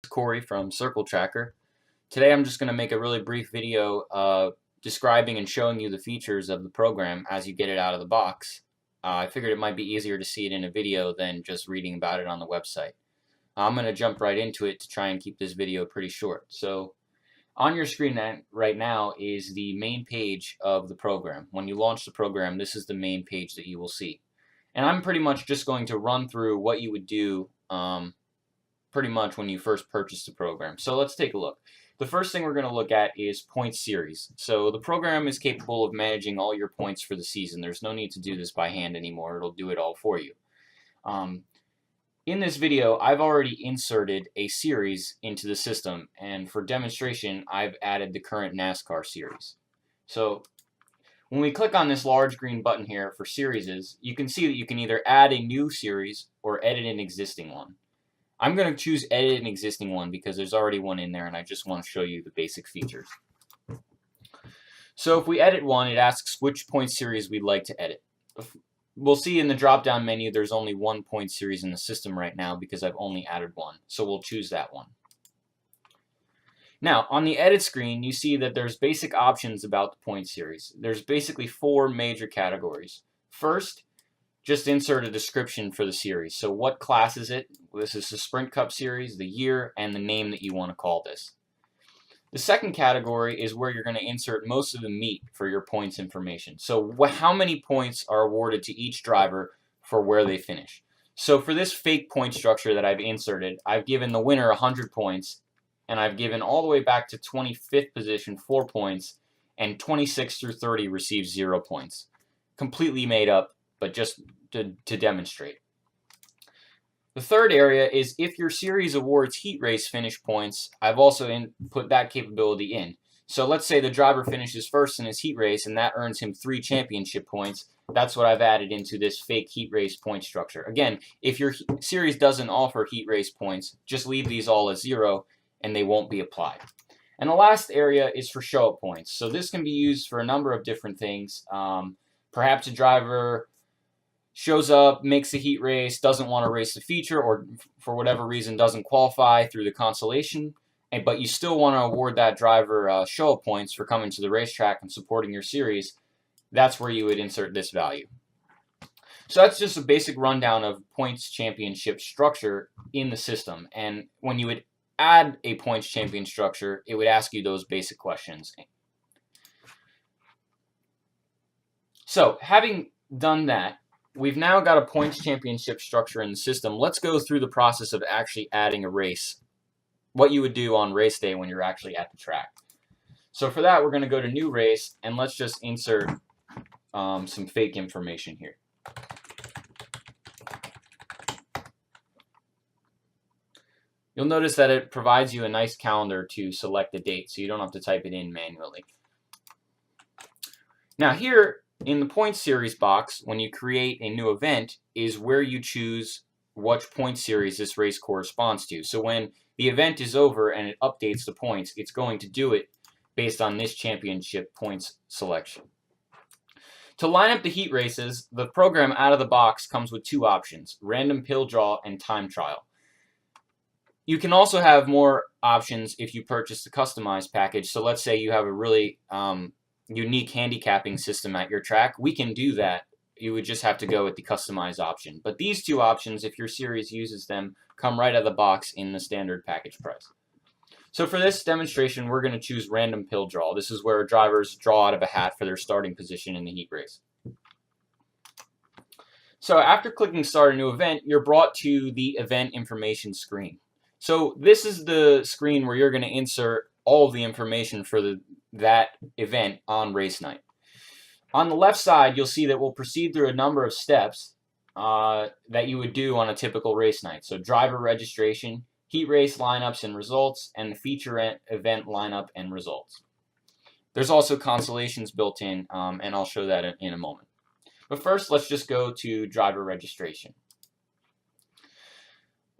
Korey from TrackR. Today I'm just going to make a really brief video describing and showing you the features of the program as you get it out of the box. I figured it might be easier to see it in a video than just reading about it on the website. I'm going to jump right into it to try and keep this video pretty short. So on your screen right now is the main page of the program. When you launch the program, this is the main page that you will see. And I'm pretty much just going to run through what you would do pretty much when you first purchase the program. So let's take a look. The first thing we're going to look at is points series. So the program is capable of managing all your points for the season. There's no need to do this by hand anymore. It'll do it all for you. In this video, I've already inserted a series into the system, and for demonstration, I've added the current NASCAR series. So when we click on this large green button here for series, you can see that you can either add a new series or edit an existing one. I'm going to choose edit an existing one because there's already one in there and I just want to show you the basic features. So if we edit one, it asks which point series we'd like to edit. We'll see in the drop-down menu there's only one point series in the system right now because I've only added one. So we'll choose that one. Now, on the edit screen, you see that there's basic options about the point series. There's basically four major categories. First, just insert a description for the series. So what class is it? This is the Sprint Cup series, the year, and the name that you want to call this. The second category is where you're going to insert most of the meat for your points information. So how many points are awarded to each driver for where they finish. So for this fake point structure that I've inserted, I've given the winner 100 points, and I've given all the way back to 25th position 4 points, and 26 through 30 receives 0 points. Completely made up, but just to demonstrate. The third area is if your series awards heat race finish points, I've also put that capability in. So let's say the driver finishes first in his heat race and that earns him 3 championship points. That's what I've added into this fake heat race point structure. Again, if your series doesn't offer heat race points, just leave these all as 0 and they won't be applied. And the last area is for show-up points. So this can be used for a number of different things. Perhaps a driver shows up, makes the heat race, doesn't want to race the feature, or for whatever reason doesn't qualify through the consolation, but you still want to award that driver show-up points for coming to the racetrack and supporting your series. That's where you would insert this value. So that's just a basic rundown of points championship structure in the system. And when you would add a points champion structure, it would ask you those basic questions. So having done that, we've now got a points championship structure in the system. Let's go through the process of actually adding a race, what you would do on race day when you're actually at the track. So for that, we're going to go to new race, and let's just insert some fake information here. You'll notice that it provides you a nice calendar to select the date, so you don't have to type it in manually. Now here, in the points series box, when you create a new event, is where you choose which point series this race corresponds to. So when the event is over and it updates the points, it's going to do it based on this championship points selection. To line up the heat races, the program out of the box comes with 2 options, random pill draw and time trial. You can also have more options if you purchase the customized package. So let's say you have a really unique handicapping system at your track. We can do that. You would just have to go with the customized option. But these 2 options, if your series uses them, come right out of the box in the standard package price. So for this demonstration, we're going to choose random pill draw. This is where drivers draw out of a hat for their starting position in the heat race. So after clicking start a new event, you're brought to the event information screen. So this is the screen where you're going to insert all of the information for that event on race night. On the left side, you'll see that we'll proceed through a number of steps that you would do on a typical race night. So driver registration, heat race lineups and results, and the feature event lineup and results. There's also consolations built in, and I'll show that in a moment. But first, let's just go to driver registration.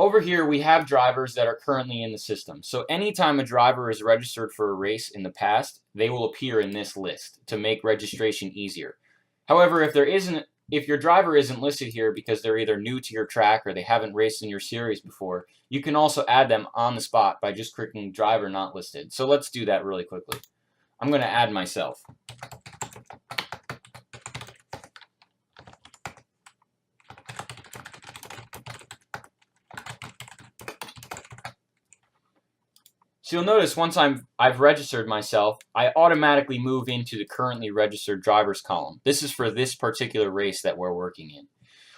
Over here, we have drivers that are currently in the system. So anytime a driver is registered for a race in the past, they will appear in this list to make registration easier. However, if there isn't if your driver isn't listed here because they're either new to your track or they haven't raced in your series before, you can also add them on the spot by just clicking driver not listed. So let's do that really quickly. I'm going to add myself. So you'll notice once I've registered myself, I automatically move into the currently registered drivers column. This is for this particular race that we're working in.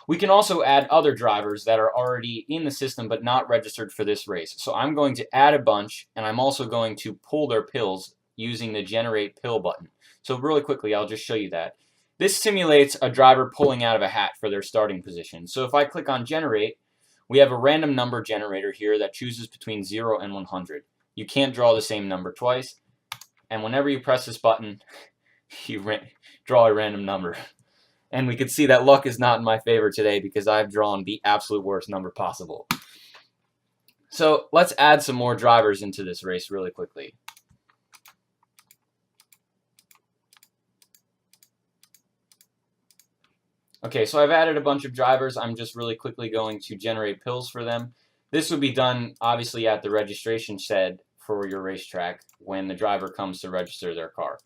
We can also add other drivers that are already in the system but not registered for this race. So I'm going to add a bunch, and I'm also going to pull their pills using the generate pill button. So really quickly, I'll just show you that. This simulates a driver pulling out of a hat for their starting position. So if I click on generate, we have a random number generator here that chooses between 0 and 100. You can't draw the same number twice, and whenever you press this button, you draw a random number. And we can see that luck is not in my favor today because I've drawn the absolute worst number possible. So let's add some more drivers into this race really quickly. Okay, so I've added a bunch of drivers. I'm just really quickly going to generate pills for them. This would be done obviously at the registration shed for your racetrack when the driver comes to register their car.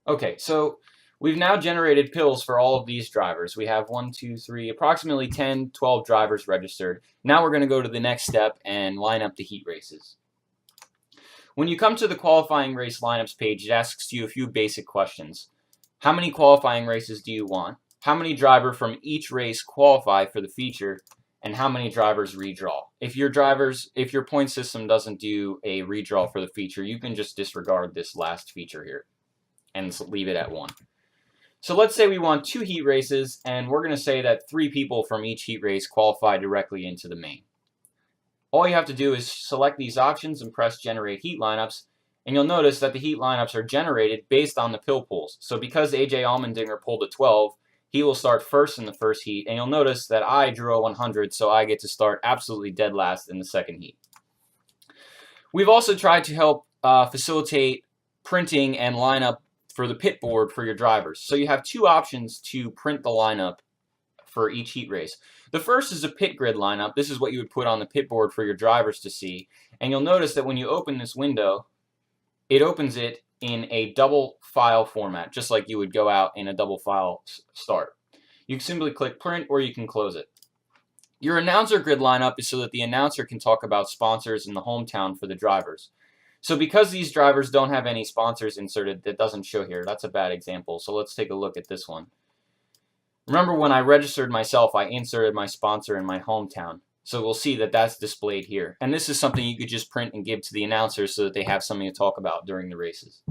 Okay, so we've now generated pills for all of these drivers. We have 1, 2, 3, approximately 10, 12 drivers registered. Now we're going to go to the next step and line up the heat races. When you come to the qualifying race lineups page, it asks you a few basic questions. How many qualifying races do you want? How many drivers from each race qualify for the feature? And how many drivers redraw? If your point system doesn't do a redraw for the feature, you can just disregard this last feature here and leave it at 1. So let's say we want 2 heat races, and we're going to say that 3 people from each heat race qualify directly into the main. All you have to do is select these options and press Generate Heat Lineups, and you'll notice that the heat lineups are generated based on the pill pulls. So because AJ Allmendinger pulled a 12, he will start first in the first heat, and you'll notice that I drew a 100, so I get to start absolutely dead last in the second heat. We've also tried to help facilitate printing and lineup for the pit board for your drivers. So you have 2 options to print the lineup for each heat race. The first is a pit grid lineup. This is what you would put on the pit board for your drivers to see. And you'll notice that when you open this window, it opens it in a double file format, just like you would go out in a double file start. You can simply click print or you can close it. Your announcer grid lineup is so that the announcer can talk about sponsors in the hometown for the drivers. So because these drivers don't have any sponsors inserted, that doesn't show here. That's a bad example. So let's take a look at this one. Remember when I registered myself, I inserted my sponsor in my hometown. So we'll see that that's displayed here. And this is something you could just print and give to the announcers so that they have something to talk about during the races.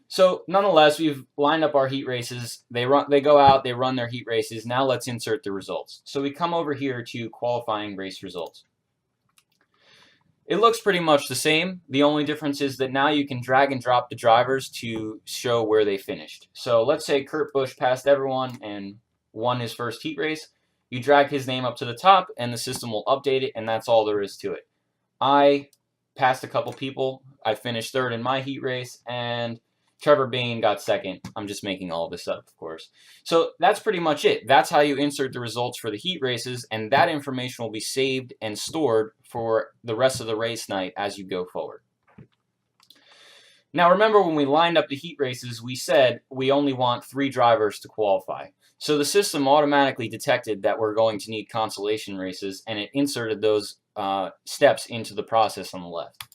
So nonetheless, we've lined up our heat races. They go out, they run their heat races. Now let's insert the results. So we come over here to qualifying race results. It looks pretty much the same. The only difference is that now you can drag and drop the drivers to show where they finished. So let's say Kurt Busch passed everyone and won his first heat race. You drag his name up to the top and the system will update it, and that's all there is to it. I passed a couple people. I finished 3rd in my heat race, and Trevor Bain got 2nd. I'm just making all this up, of course. So that's pretty much it. That's how you insert the results for the heat races, and that information will be saved and stored for the rest of the race night as you go forward. Now remember when we lined up the heat races, we said we only want 3 drivers to qualify. So the system automatically detected that we're going to need consolation races, and it inserted those steps into the process on the left.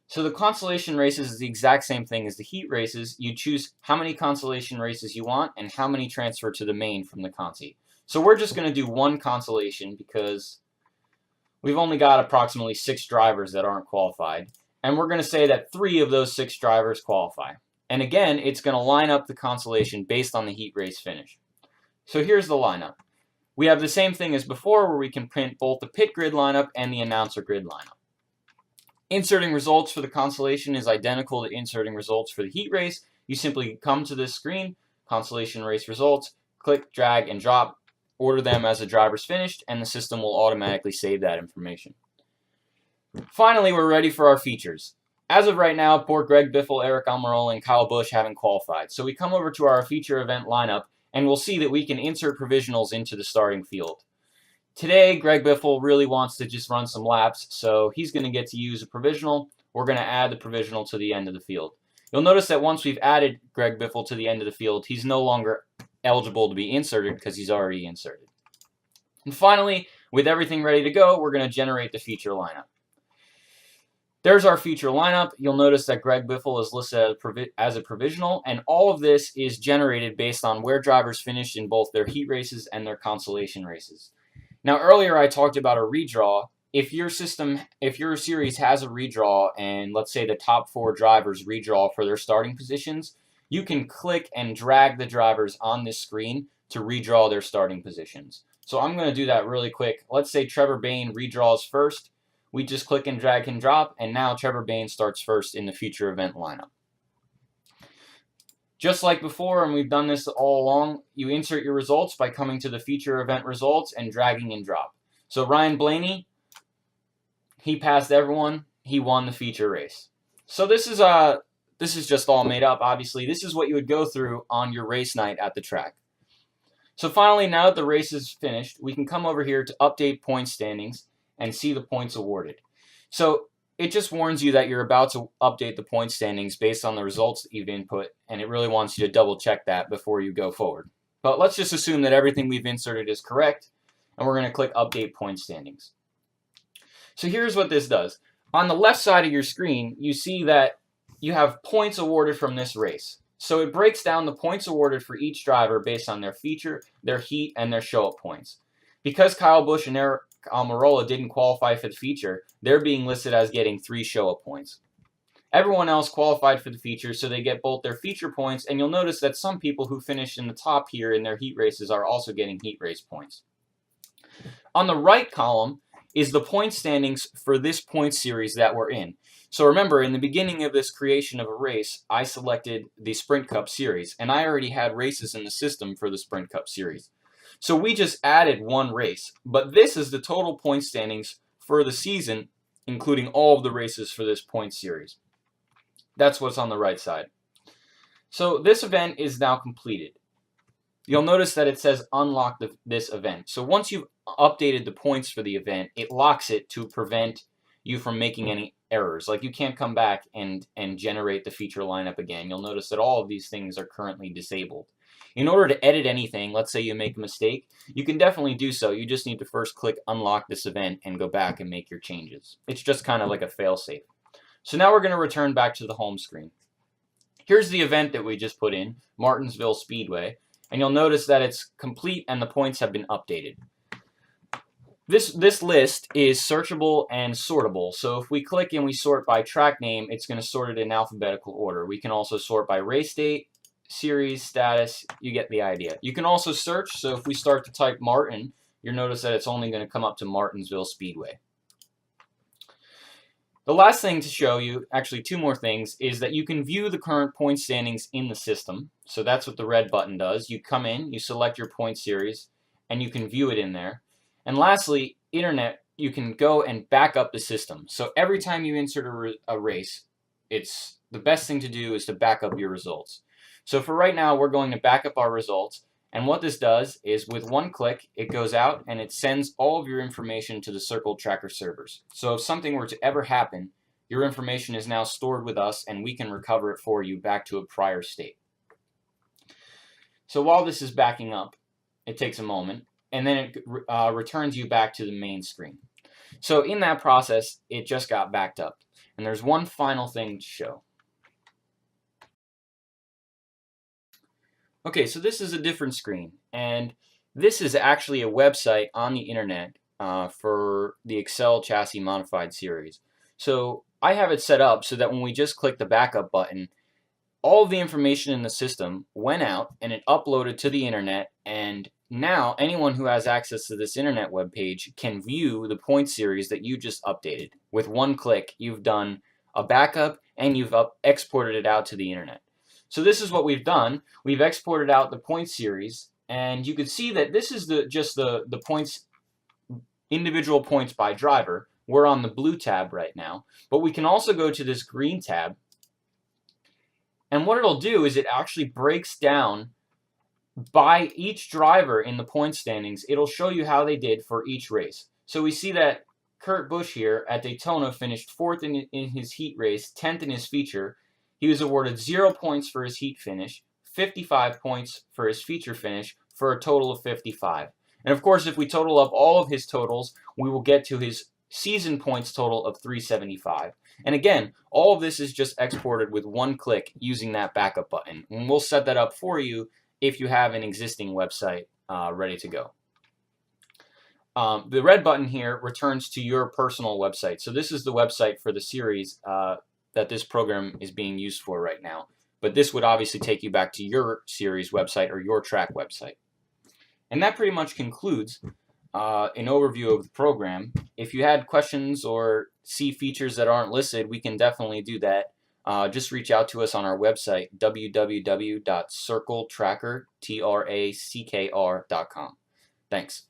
So the consolation races is the exact same thing as the heat races. You choose how many consolation races you want and how many transfer to the main from the consi. So we're just going to do 1 consolation because we've only got approximately 6 drivers that aren't qualified. And we're going to say that 3 of those 6 drivers qualify. And again, it's going to line up the consolation based on the heat race finish. So here's the lineup. We have the same thing as before where we can print both the pit grid lineup and the announcer grid lineup. Inserting results for the consolation is identical to inserting results for the heat race. You simply come to this screen, consolation race results, click, drag, and drop, order them as the driver's finished, and the system will automatically save that information. Finally, we're ready for our features. As of right now, poor Greg Biffle, Eric Almirola, and Kyle Busch haven't qualified. So we come over to our feature event lineup, and we'll see that we can insert provisionals into the starting field. Today, Greg Biffle really wants to just run some laps, so he's going to get to use a provisional. We're going to add the provisional to the end of the field. You'll notice that once we've added Greg Biffle to the end of the field, he's no longer eligible to be inserted because he's already inserted. And finally, with everything ready to go, we're going to generate the feature lineup. There's our feature lineup. You'll notice that Greg Biffle is listed as a provisional, and all of this is generated based on where drivers finished in both their heat races and their consolation races. Now, earlier I talked about a redraw. If your series has a redraw, and let's say the top 4 drivers redraw for their starting positions, you can click and drag the drivers on this screen to redraw their starting positions. So I'm going to do that really quick. Let's say Trevor Bayne redraws first. We just click and drag and drop, and now Trevor Bayne starts first in the future event lineup. Just like before, and we've done this all along, you insert your results by coming to the feature event results and dragging and drop. So Ryan Blaney, he passed everyone. He won the feature race. So this is just all made up, obviously. This is what you would go through on your race night at the track. So finally, now that the race is finished, we can come over here to update point standings and see the points awarded. So it just warns you that you're about to update the point standings based on the results that you've input, and it really wants you to double check that before you go forward. But let's just assume that everything we've inserted is correct, and we're going to click Update Point Standings. So here's what this does. On the left side of your screen, you see that you have points awarded from this race. So it breaks down the points awarded for each driver based on their feature, their heat, and their show-up points. Because Kyle Busch and Eric Almirola didn't qualify for the feature, they're being listed as getting 3 show-up points. Everyone else qualified for the feature, so they get both their feature points, and you'll notice that some people who finished in the top here in their heat races are also getting heat race points. On the right column is the point standings for this point series that we're in. So remember, in the beginning of this creation of a race, I selected the Sprint Cup Series, and I already had races in the system for the Sprint Cup Series. So we just added 1 race, but this is the total point standings for the season, including all of the races for this point series. That's what's on the right side. So this event is now completed. You'll notice that it says unlock this event. So once you've updated the points for the event, it locks it to prevent you from making any errors. Like you can't come back and generate the feature lineup again. You'll notice that all of these things are currently disabled. In order to edit anything, let's say you make a mistake, you can definitely do so. You just need to first click unlock this event and go back and make your changes. It's just kind of like a fail-safe. So now we're going to return back to the home screen. Here's the event that we just put in, Martinsville Speedway, and you'll notice that it's complete and the points have been updated. This list is searchable and sortable. So if we click and we sort by track name, it's going to sort it in alphabetical order. We can also sort by race date, series, status, you get the idea. You can also search, so if we start to type Martin, you'll notice that it's only going to come up to Martinsville Speedway. The last thing to show you, actually 2 more things, is that you can view the current point standings in the system. So that's what the red button does. You come in, you select your point series, and you can view it in there. And lastly, internet, you can go and back up the system. So every time you insert a race, the best thing to do is to back up your results. So for right now, we're going to back up our results. And what this does is with 1 click, it goes out and it sends all of your information to the Circle TrackR servers. So if something were to ever happen, your information is now stored with us and we can recover it for you back to a prior state. So while this is backing up, it takes a moment, and then it returns you back to the main screen. So in that process, it just got backed up. And there's one final thing to show. Okay, so this is a different screen, and this is actually a website on the internet for the Excel Chassis Modified series. So I have it set up so that when we just click the backup button, all of the information in the system went out and it uploaded to the internet, and now anyone who has access to this internet web page can view the point series that you just updated. With 1 click, you've done a backup and you've exported it out to the internet. So this is what we've done. We've exported out the point series And you can see that this is just the points, individual points by driver. We're on the blue tab right now, but we can also go to this green tab, and what it'll do is it actually breaks down by each driver in the point standings. It'll show you how they did for each race. So we see that Kurt Busch here at Daytona finished 4th in his heat race, 10th in his feature. He was awarded 0 points for his heat finish, 55 points for his feature finish, for a total of 55. And of course, if we total up all of his totals, we will get to his season points total of 375. And again, all of this is just exported with one click using that backup button. And we'll set that up for you if you have an existing website ready to go. The red button here returns to your personal website. So this is the website for the series that this program is being used for right now. But this would obviously take you back to your series website or your track website. And that pretty much concludes an overview of the program. If you had questions or see features that aren't listed, we can definitely do that. Just reach out to us on our website, www.circletrackr.com. Thanks.